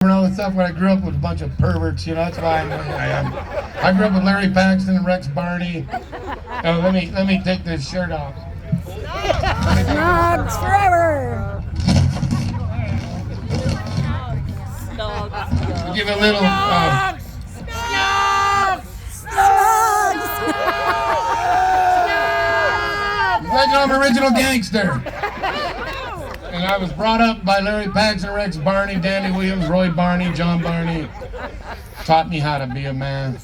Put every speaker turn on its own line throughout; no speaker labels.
and all this stuff. When I grew up with a bunch of perverts, that's why I am. I grew up with Larry Paxton and Rex Barney. Oh, let me take this shirt off.
Snugs forever.
We'll give it a little. Like I'm an original gangster. And I was brought up by Larry Paxton, Rex Barney, Danny Williams, Roy Barney, John Barney. Taught me how to be a man.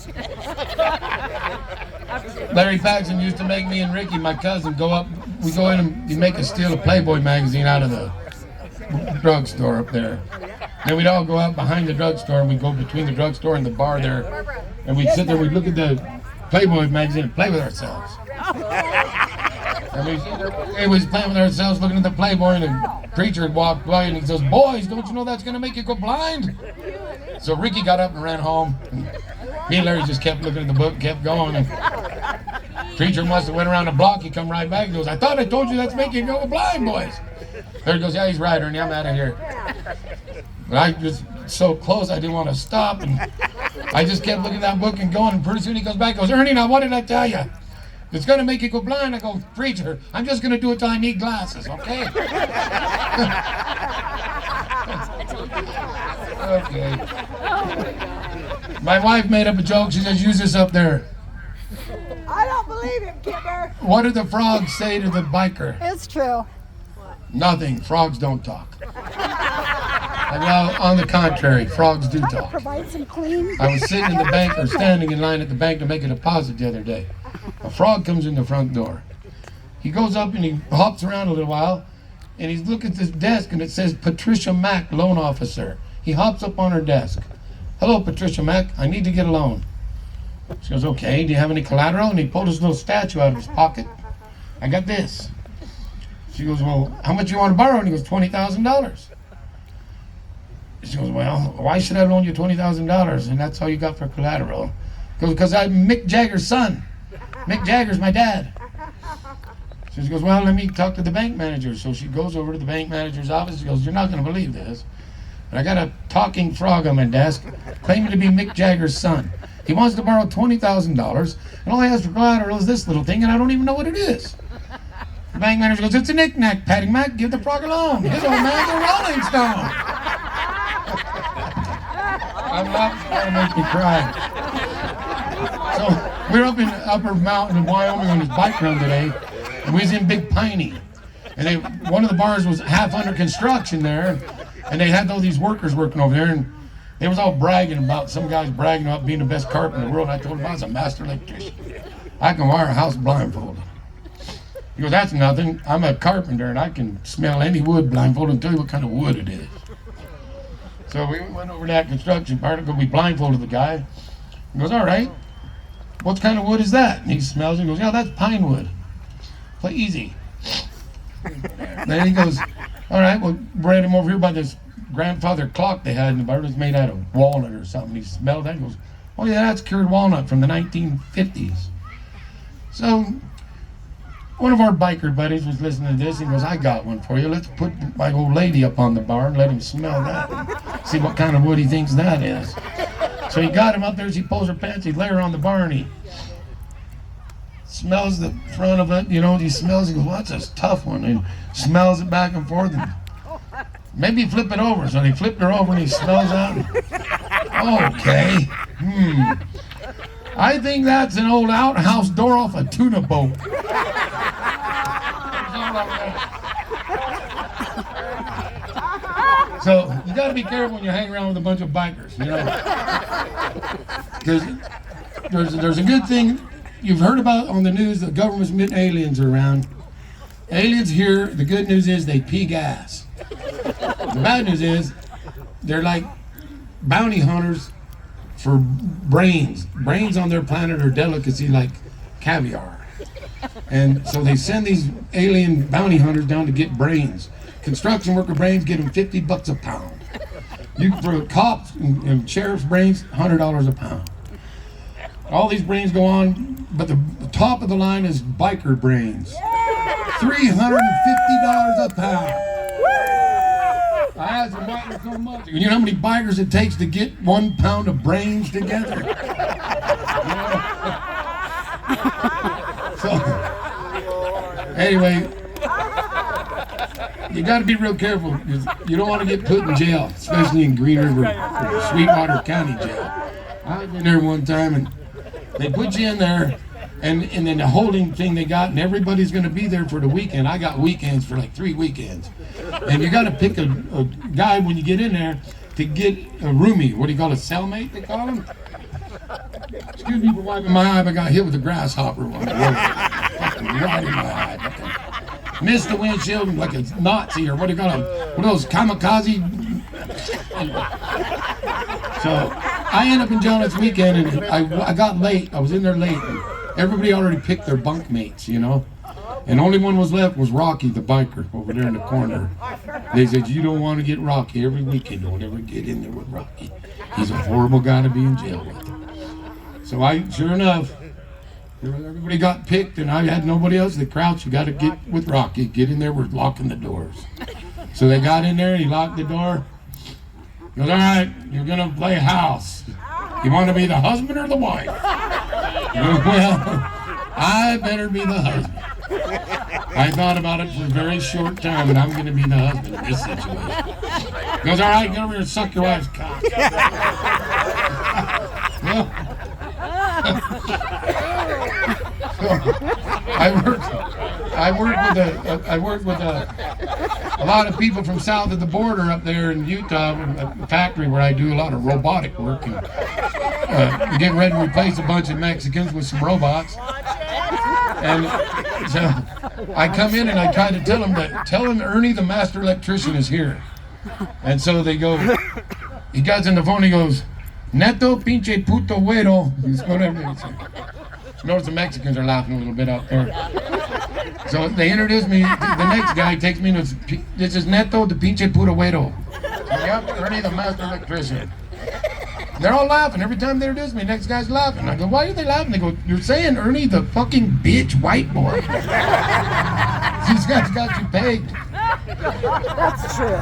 Larry Paxton used to make me and Ricky, my cousin, go up. We go in and he'd make us steal a Playboy magazine out of the drugstore up there. Then we'd all go out behind the drugstore and we'd go between the drugstore and the bar there. And we'd sit there, we'd look at the Playboy magazine and play with ourselves. And we was playing with ourselves, looking at the Playboy, and the preacher had walked by and he says, "Boys, don't you know that's going to make you go blind?" So Ricky got up and ran home. And me and Larry just kept looking at the book and kept going. And preacher must have went around the block. He come right back and goes, "I thought I told you that's making you go blind, boys." Larry goes, "Yeah, he's right, Ernie, I'm out of here." But I was so close, I didn't want to stop. And I just kept looking at that book and going. And pretty soon he goes back and goes, "Ernie, now what did I tell you? It's going to make you go blind." I go, "Preacher, I'm just going to do it till I need glasses, okay?" Okay. My wife made up a joke. She says, "Use this up there."
I don't believe him, Kipper.
What did the frog say to the biker?
It's true.
Nothing. Frogs don't talk. Well, on the contrary, frogs do talk.
Provide some clean.
I was sitting in the bank or standing in line at the bank to make a deposit the other day. A frog comes in the front door. He goes up and he hops around a little while and he's looking at this desk and it says Patricia Mack, loan officer. He hops up on her desk. "Hello, Patricia Mack, I need to get a loan." She goes, "Okay, do you have any collateral?" And he pulled his little statue out of his pocket. "I got this." She goes, "Well, how much you want to borrow?" And he goes, $20,000. She goes, "Well, why should I loan you $20,000 and that's all you got for collateral?" He goes, "Because I'm Mick Jagger's son. Mick Jagger's my dad." So she goes, "Well, let me talk to the bank manager." So she goes over to the bank manager's office. She goes, "You're not going to believe this, but I got a talking frog on my desk claiming to be Mick Jagger's son. He wants to borrow $20,000 and all he has for collateral is this little thing and I don't even know what it is." The bank manager goes, "It's a knick-knack, Patty Mac. Give the frog a loan. His old man's a Rolling Stone." I'm laughing, trying to make me cry. So we're up in Upper Mountain in Wyoming on his bike run today, and we was in Big Piney. And one of the bars was half under construction there, and they had all these workers working over there, and they was all bragging about, some guys bragging about being the best carpenter in the world. I told him I was a master electrician. I can wire a house blindfolded. He goes, "That's nothing. I'm a carpenter, and I can smell any wood blindfolded and tell you what kind of wood it is." So we went over to that construction part, and we blindfolded the guy. He goes, "All right, what kind of wood is that?" And he smells it and goes, "Yeah, that's pine wood." Play easy. Then he goes, "All right, well, brought him over here by this grandfather clock they had in the bar. It was made out of walnut or something." He smelled that and goes, "Oh yeah, that's cured walnut from the 1950s. So one of our biker buddies was listening to this and goes, "I got one for you. Let's put my old lady up on the bar and let him smell that and see what kind of wood he thinks that is." So he got him up there, she pulls her pants, he lay her on the bar and he smells the front of it, he smells, he goes, "Well, that's a tough one," and smells it back and forth and maybe flip it over. So they flipped her over and he smells that. Okay. I think that's an old outhouse door off a tuna boat. So you got to be careful when you hang around with a bunch of bikers, Because there's a good thing you've heard about on the news. The government's admitting aliens are around. Aliens here. The good news is they pee gas. The bad news is they're like bounty hunters for brains. Brains on their planet are delicacy like caviar. And so they send these alien bounty hunters down to get brains. Construction worker brains get them $50 a pound. For cops and sheriff's brains, $100 a pound. All these brains go on, but the top of the line is biker brains. $350 a pound. I asked him why there's so much. You know how many bikers it takes to get 1 pound of brains together? So, anyway, you got to be real careful because you don't want to get put in jail, especially in Green River or Sweetwater County Jail. I was in there one time and they put you in there and then the holding thing they got and everybody's going to be there for the weekend. I got weekends for like 3 weekends. And you got to pick a guy when you get in there to get a roomie. What do you call it? Cellmate, they call him? Excuse me for wiping my eye, but I got hit with a grasshopper one. Fucking right in my eye. Fucking missed the windshield like a Nazi or what do you call them? One of those kamikaze. Anyway. So I ended up in jail this weekend and I got late. I was in there late. And everybody already picked their bunk mates, you know. And only one was left was Rocky, the biker, over there in the corner. They said, you don't want to get Rocky every weekend. Don't ever get in there with Rocky. He's a horrible guy to be in jail with. So sure enough, everybody got picked and I had nobody else. They crouched, you got to get with Rocky. Get in there, we're locking the doors. So they got in there and he locked the door. He goes, all right, you're going to play house. You want to be the husband or the wife? Well, I better be the husband. I thought about it for a very short time, and I'm going to be the husband in this situation. He goes, all right, get over here and suck your wife's cock. Well, I worked with a lot of people from south of the border up there in Utah, a factory where I do a lot of robotic work. And, we're getting ready to replace a bunch of Mexicans with some robots. And so I come in and I try to tell them Ernie, the master electrician, is here. And so they go, he gets on the phone, he goes, Neto pinche puto güero. Whatever they say. Notice the Mexicans are laughing a little bit out there. So they introduce me, the next guy takes me to, this is Neto, the pinche puto güero. So, yep, Ernie, the master electrician. They're all laughing. Every time they introduce me, the next guy's laughing. I go, why are they laughing? They go, you're saying Ernie, the fucking bitch white boy. These guys got you pegged.
That's true.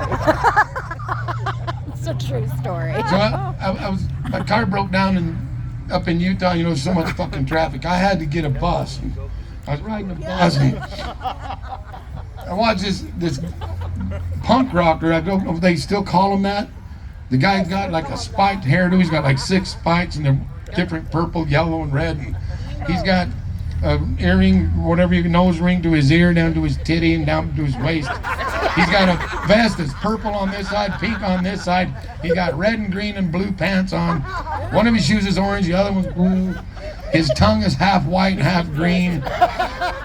It's a true story.
So my car broke down up in Utah, you know, so much fucking traffic. I had to get a bus. And I was riding a bus and I watched this punk rocker. I don't know if they still call him that. The guy's got like a spiked hairdo. He's got like 6 spikes and they're different purple, yellow, and red. And he's got an earring, whatever nose ring to his ear, down to his titty and down to his waist. He's got a vest that's purple on this side, pink on this side. He's got red and green and blue pants on. One of his shoes is orange, the other one's blue. His tongue is half white and half green.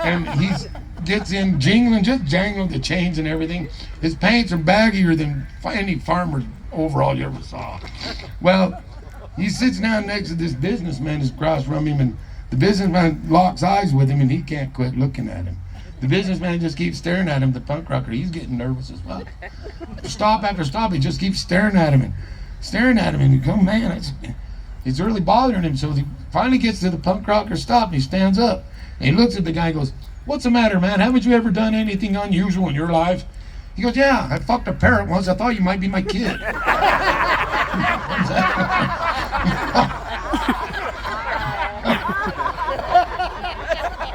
And he gets in just jangling the chains and everything. His pants are baggier than any farmer's overall you ever saw. Well, he sits down next to this businessman that's across from him, and the businessman locks eyes with him and he can't quit looking at him. The businessman just keeps staring at him, the punk rocker. He's getting nervous as well. Stop after stop, he just keeps staring at him and he goes, man, it's really bothering him. So he finally gets to the punk rocker stop and he stands up and he looks at the guy and goes, what's the matter, man? Haven't you ever done anything unusual in your life? He goes, yeah, I fucked a parrot once. I thought you might be my kid.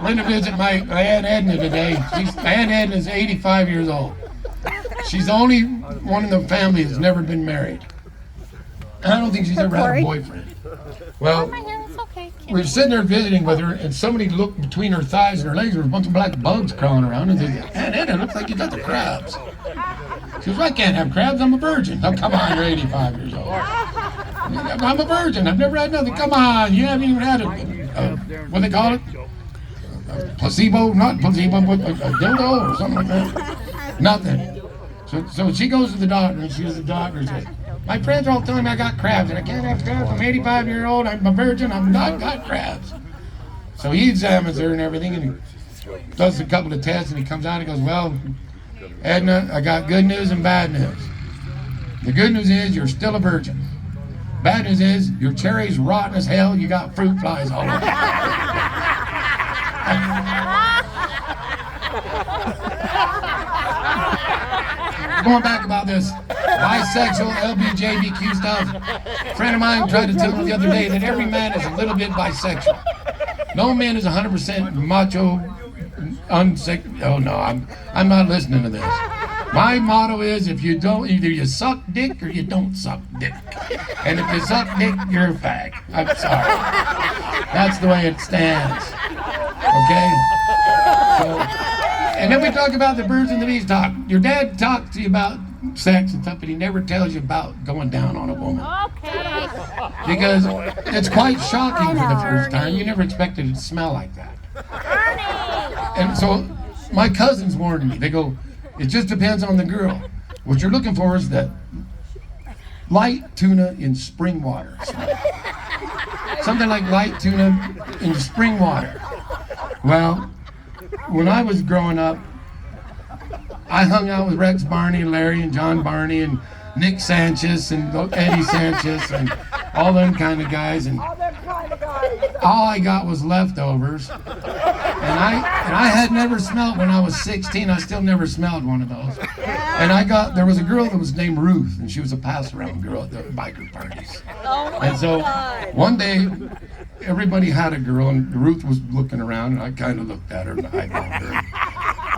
Went to visit my Aunt Edna today. Aunt Edna is 85 years old. She's the only one in the family that's never been married. I don't think she's ever had a boyfriend. Well, we were sitting there visiting with her, and somebody looked between her thighs and her legs. There was a bunch of black bugs crawling around, and they said, Aunt Edna, looks like you got the crabs. She goes, I can't have crabs, I'm a virgin. Oh, come on, you're 85 years old. I'm a virgin, I've never had nothing. Come on, you haven't even had what do they call it? Placebo, not placebo, but a dildo or something like that. Nothing. So she goes to the doctor, and she goes to the doctor and says, my friends are all telling me I got crabs, and I can't have crabs. I'm 85-year-old, I'm a virgin, I've not got crabs. So he examines her and everything, and he does a couple of tests, and he comes out and he goes, well, Edna, I got good news and bad news. The good news is you're still a virgin. Bad news is your cherry's rotten as hell, you got fruit flies all over. going back about this bisexual, LBJBQ stuff. A friend of mine tried to tell me the other day that every man is a little bit bisexual. No man is 100% macho, oh no, I'm not listening to this. My motto is, if you don't, either you suck dick or you don't suck dick. And if you suck dick, you're a fag. I'm sorry. That's the way it stands. Okay? So, and then we talk about the birds and the bees talk. Your dad talks to you about sex and stuff, but he never tells you about going down on a woman.
Okay.
Because it's quite shocking for the first time. You never expected it to smell like that.
Ernie.
And so my cousins warned me. They go, it just depends on the girl. What you're looking for is that light tuna in spring water. Something like light tuna in spring water. Well, when I was growing up, I hung out with Rex Barney, Larry and John Barney and Nick Sanchez and Eddie Sanchez and all them kind of guys. And all I got was leftovers. And I had never smelled when I was 16. I still never smelled one of those. And there was a girl that was named Ruth, and she was a pass-around girl at the biker parties. And so one day, everybody had a girl, and Ruth was looking around, and I kind of looked at her and eyeballed her.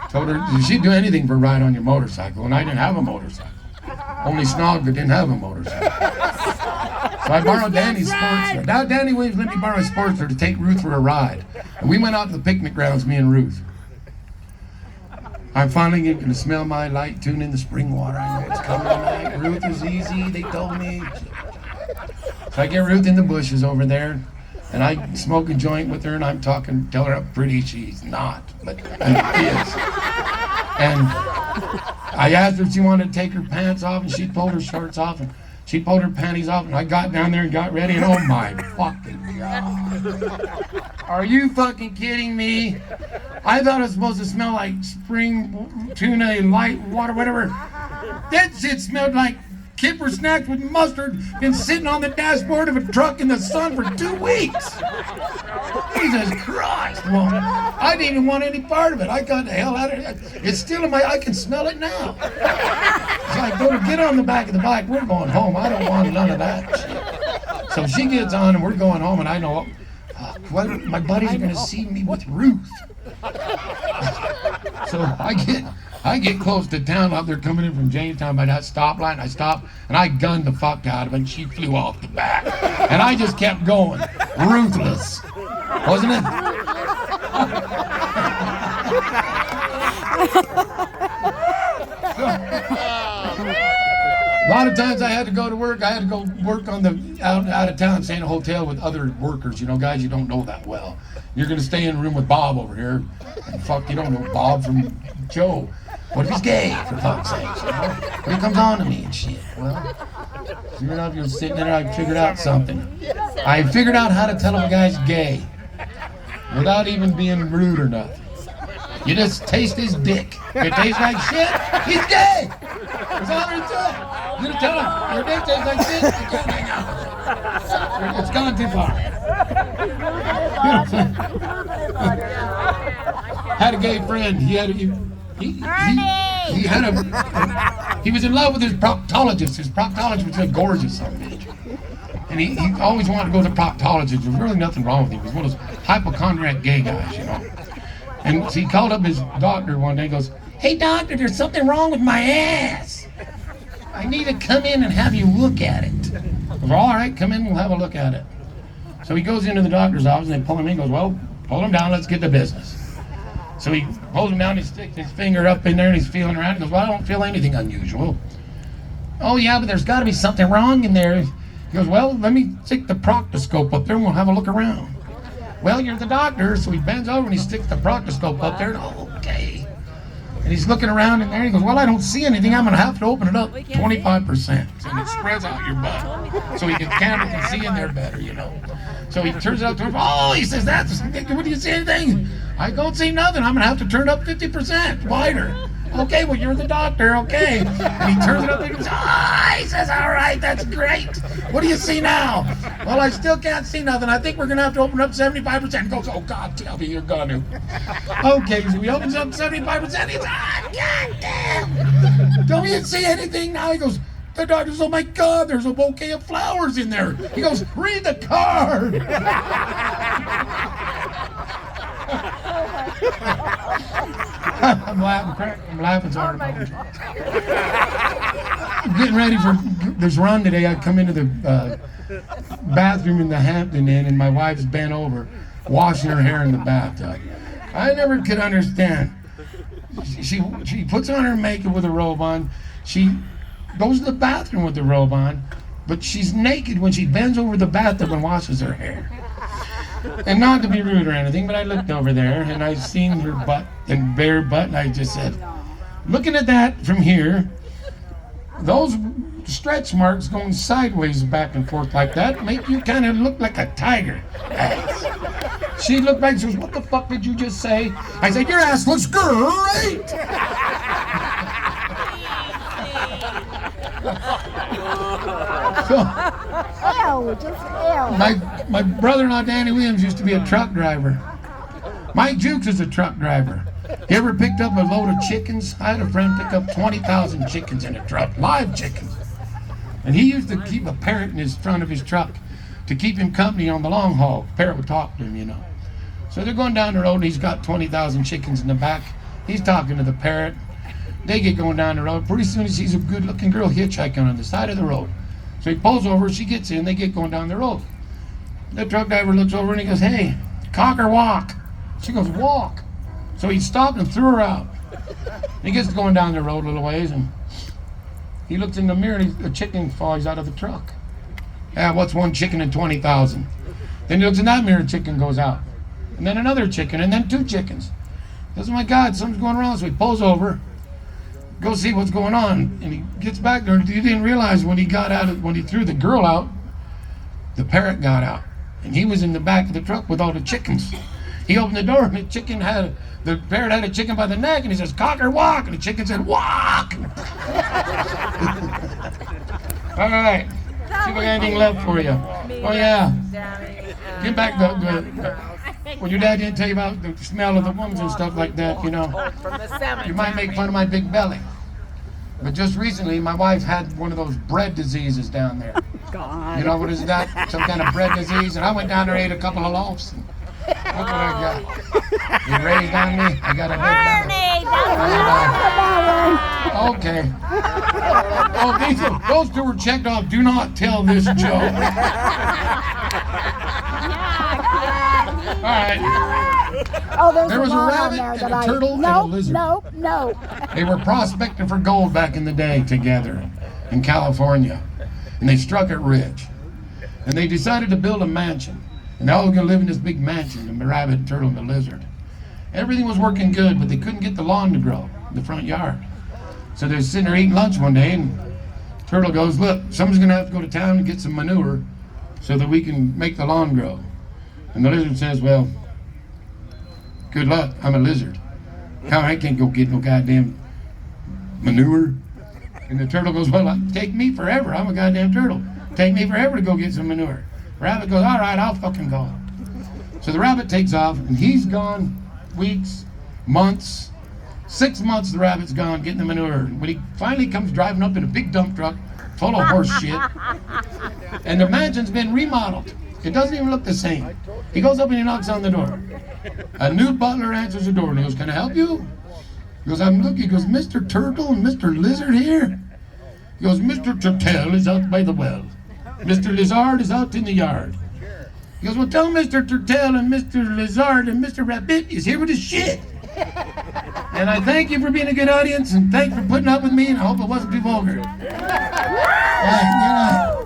Told her, did she do anything for a ride on your motorcycle? And I didn't have a motorcycle. Only Snog that didn't have a motorcycle. So I borrowed Danny's Sportster. Now Danny Williams let me borrow his Sportster to take Ruth for a ride. And we went out to the picnic grounds, me and Ruth. I'm finally getting to smell my light tune in the spring water. I know it's coming tonight. Ruth is easy, they told me. So I get Ruth in the bushes over there, and I smoke a joint with her, and I'm talking, tell her how pretty she's not, but she is. And I asked her if she wanted to take her pants off, and she pulled her shorts off, and she pulled her panties off, and I got down there and got ready, and oh my fucking God. Are you fucking kidding me? I thought it was supposed to smell like spring tuna and light water, whatever. That shit smelled like Kipper snacks with mustard, been sitting on the dashboard of a truck in the sun for 2 weeks. Jesus Christ, woman. I didn't even want any part of it. I got the hell out of it. It's still in I can smell it now. So I go to get on the back of the bike. We're going home. I don't want none of that shit. So she gets on and we're going home, and I know, my buddies are going to see me with Ruth. So I get close to town out there coming in from Jamestown by that stoplight. I stop and I gunned the fuck out of it, and she flew off the back. And I just kept going, ruthless, wasn't it? A lot of times I had to go to work. I had to go work on the out of town, stay in a hotel with other workers, guys you don't know that well. You're gonna stay in a room with Bob over here, and fuck, you don't know Bob from Joe. What if he's gay, for fuck's sake? But he comes on to me and shit. Well, sure enough, you're sitting there, I figured out something. I figured out how to tell if a guy's gay without even being rude or nothing. You just taste his dick. If it tastes like shit, he's gay. That's all there is to it. You just tell him, your dick tastes like shit, you can't hang out. It's gone too far. Had a gay friend. He was in love with his proctologist. His proctologist was a gorgeous son of a bitch. And he always wanted to go to the proctologist. There was really nothing wrong with him. He was one of those hypochondriac gay guys, And so he called up his doctor one day and goes, "Hey doctor, there's something wrong with my ass. I need to come in and have you look at it." I goes, "All right, come in, we'll have a look at it." So he goes into the doctor's office and they pull him in and goes, "Well, pull him down, let's get to business." So he pulls him down, he sticks his finger up in there and he's feeling around. He goes, "Well, I don't feel anything unusual." "Oh yeah, but there's gotta be something wrong in there." He goes, "Well, let me stick the proctoscope up there and we'll have a look around." "Well, you're the doctor." So he bends over and he sticks the proctoscope up there. Okay. And he's looking around in there. He goes, "Well, I don't see anything. I'm going to have to open it up 25%. And it spreads out your butt. So the camera can see in there better, So he turns it up to him. "Oh," he says, "what do you see anything?" "I don't see nothing. I'm going to have to turn it up 50% wider." "Okay, well, you're the doctor, okay." And he turns it up and he goes, "Ah," he says, "all right, that's great. What do you see now? Well, I still can't see nothing. I think we're going to have to open up 75%. He goes, oh, God, tell me you're going to. Okay, so he opens up 75%. He's God damn. Don't you see anything now? He goes, the doctor says, oh, my God, there's a bouquet of flowers in there. He goes, read the card. I'm laughing so hard. I'm getting ready for this run today. I come into the bathroom in the Hampton Inn, and my wife's bent over, washing her hair in the bathtub. I never could understand. She puts on her makeup with a robe on. She goes to the bathroom with the robe on, but she's naked when she bends over the bathtub and washes her hair. And not to be rude or anything, but I looked over there and I seen her butt and bare butt, and I just said, looking at that from here, those stretch marks going sideways back and forth like that make you kind of look like a tiger ass. She looked back and she goes, what the fuck did you just say? I said, your ass looks great. So,
Ew, just ew.
my brother-in-law Danny Williams used to be a truck driver. Mike Jukes is a truck driver. He ever picked up a load of chickens? I had a friend pick up 20,000 chickens in a truck, live chickens. And he used to keep a parrot in his front of his truck to keep him company on the long haul. The parrot would talk to him, you know. So they're going down the road and he's got 20,000 chickens in the back. He's talking to the parrot. They get going down the road. Pretty soon he sees a good-looking girl hitchhiking on the side of the road. So he pulls over, she gets in, they get going down the road. The truck driver looks over and he goes, hey, cock or walk? She goes, walk. So he stopped and threw her out. He gets going down the road a little ways and he looks in the mirror and a chicken falls out of the truck. Yeah, what's one chicken in 20,000? Then he looks in that mirror, a chicken goes out. And then another chicken, and then two chickens. He goes, oh my God, something's going wrong. So he pulls over, go see what's going on, and he gets back there, and he didn't realize when he threw the girl out, the parrot got out, and he was in the back of the truck with all the chickens. He opened the door, and the parrot had a chicken by the neck, and he says, cock or walk, and the chicken said, walk. All right, see if I got anything left for you. Oh yeah, get back when your dad didn't tell you about the smell of the wombs and stuff like that, you know. You might make fun of my big belly. But just recently, my wife had one of those bread diseases down there.
God.
You know what is that? Some kind of bread disease. And I went down there and ate a couple of loaves. And look what I got. You raised on me? I got a big belly. Okay. Oh, those two were checked off. Do not tell this joke. All right.
Oh, there's
There was a
lot on
rabbit
there
and
that
a turtle and a
Nope,
lizard.
no.
They were prospecting for gold back in the day together in California. And they struck it rich. And they decided to build a mansion. And they're all going to live in this big mansion, the rabbit, the turtle, and the lizard. Everything was working good, but they couldn't get the lawn to grow in the front yard. So they're sitting there eating lunch one day, and Turtle goes, look, someone's going to have to go to town and get some manure so that we can make the lawn grow. And the lizard says, well, good luck, I'm a lizard. I can't go get no goddamn manure. And the turtle goes, well, take me forever, I'm a goddamn turtle. Take me forever to go get some manure. Rabbit goes, all right, I'll fucking go. So the rabbit takes off, and he's gone weeks, months. 6 months the rabbit's gone getting the manure. When he finally comes driving up in a big dump truck full of horse shit, and the mansion's been remodeled. It doesn't even look the same. He goes up and he knocks on the door. A new butler answers the door and he goes, can I help you? He goes, I'm looking. He goes, Mr. Turtle and Mr. Lizard here? He goes, Mr. Turtle is out by the well. Mr. Lizard is out in the yard. He goes, well, tell Mr. Turtle and Mr. Lizard and Mr. Rabbit is here with his shit. And I thank you for being a good audience, and thanks for putting up with me, and I hope it wasn't too vulgar. Good night.